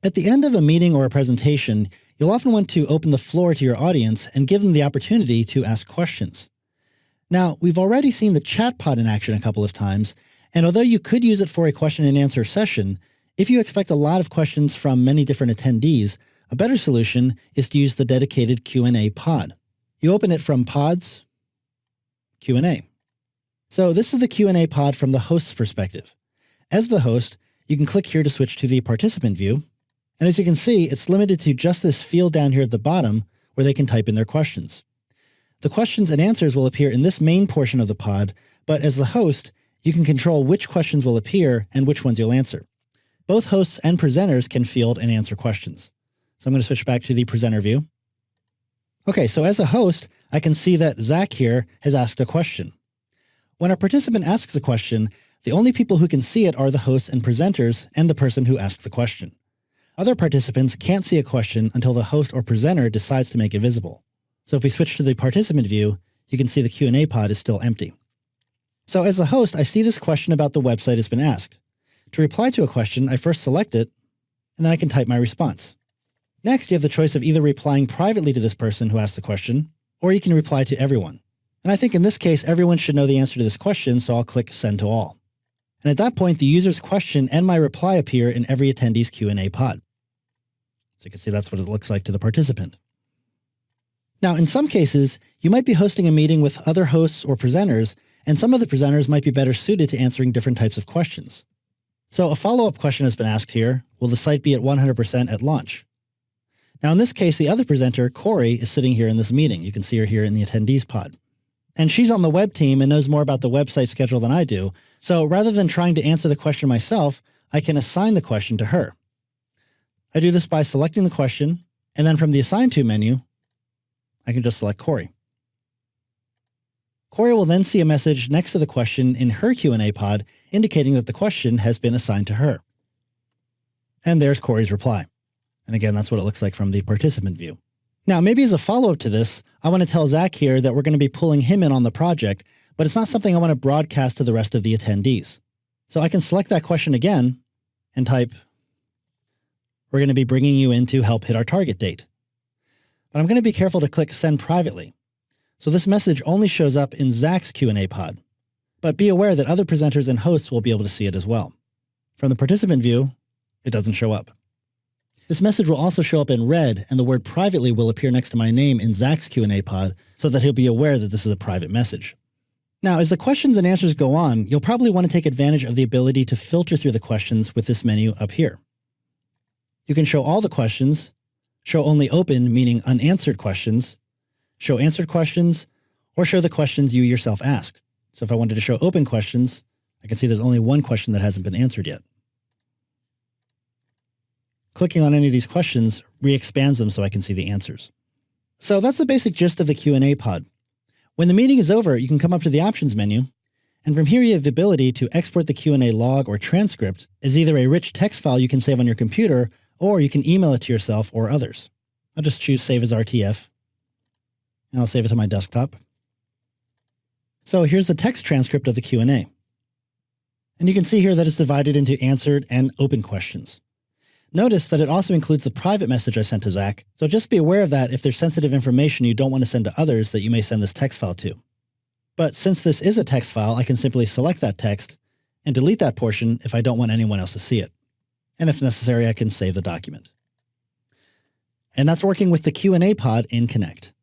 At the end of a meeting or a presentation, you'll often want to open the floor to your audience and give them the opportunity to ask questions. Now, we've already seen the chat pod in action a couple of times, and although you could use it for a question and answer session, if you expect a lot of questions from many different attendees, a better solution is to use the dedicated Q&A pod. You open it from Pods, Q&A. So this is the Q&A pod from the host's perspective. As the host, you can click here to switch to the participant view. And as you can see, it's limited to just this field down here at the bottom where they can type in their questions. The questions and answers will appear in this main portion of the pod, but as the host, you can control which questions will appear and which ones you'll answer. Both hosts and presenters can field and answer questions. So I'm going to switch back to the presenter view. Okay, so as a host, I can see that Zach here has asked a question. When a participant asks a question, the only people who can see it are the hosts and presenters and the person who asked the question. Other participants can't see a question until the host or presenter decides to make it visible. So if we switch to the participant view, you can see the Q&A pod is still empty. So as the host, I see this question about the website has been asked. To reply to a question, I first select it, and then I can type my response. Next, you have the choice of either replying privately to this person who asked the question, or you can reply to everyone. And I think in this case, everyone should know the answer to this question, so I'll click Send to All. And at that point, the user's question and my reply appear in every attendee's Q&A pod. So you can see that's what it looks like to the participant. Now, in some cases, you might be hosting a meeting with other hosts or presenters, and some of the presenters might be better suited to answering different types of questions. So a follow-up question has been asked here: will the site be at 100% at launch? Now, in this case, the other presenter, Corey, is sitting here in this meeting. You can see her here in the attendees pod. And she's on the web team and knows more about the website schedule than I do. So rather than trying to answer the question myself, I can assign the question to her. I do this by selecting the question, and then from the Assign To menu, I can just select Corey. Corey will then see a message next to the question in her Q&A pod indicating that the question has been assigned to her. And there's Corey's reply. And again, that's what it looks like from the participant view. Now, maybe as a follow-up to this, I want to tell Zach here that we're going to be pulling him in on the project, but it's not something I want to broadcast to the rest of the attendees. So I can select that question again and type, "We're going to be bringing you in to help hit our target date." But I'm going to be careful to click Send Privately. So this message only shows up in Zach's Q&A pod. But be aware that other presenters and hosts will be able to see it as well. From the participant view, it doesn't show up. This message will also show up in red, and the word privately will appear next to my name in Zach's Q&A pod so that he'll be aware that this is a private message. Now, as the questions and answers go on, you'll probably want to take advantage of the ability to filter through the questions with this menu up here. You can show all the questions, show only open, meaning unanswered questions, show answered questions, or show the questions you yourself asked. So if I wanted to show open questions, I can see there's only one question that hasn't been answered yet. Clicking on any of these questions re-expands them so I can see the answers. So that's the basic gist of the Q&A pod. When the meeting is over, you can come up to the Options menu, and from here you have the ability to export the Q&A log or transcript as either a rich text file you can save on your computer, or you can email it to yourself or others. I'll just choose Save as RTF, and I'll save it to my desktop. So here's the text transcript of the Q&A. And you can see here that it's divided into answered and open questions. Notice that it also includes the private message I sent to Zach, so just be aware of that if there's sensitive information you don't want to send to others that you may send this text file to. But since this is a text file, I can simply select that text and delete that portion if I don't want anyone else to see it. And if necessary, I can save the document. And that's working with the Q&A pod in Connect.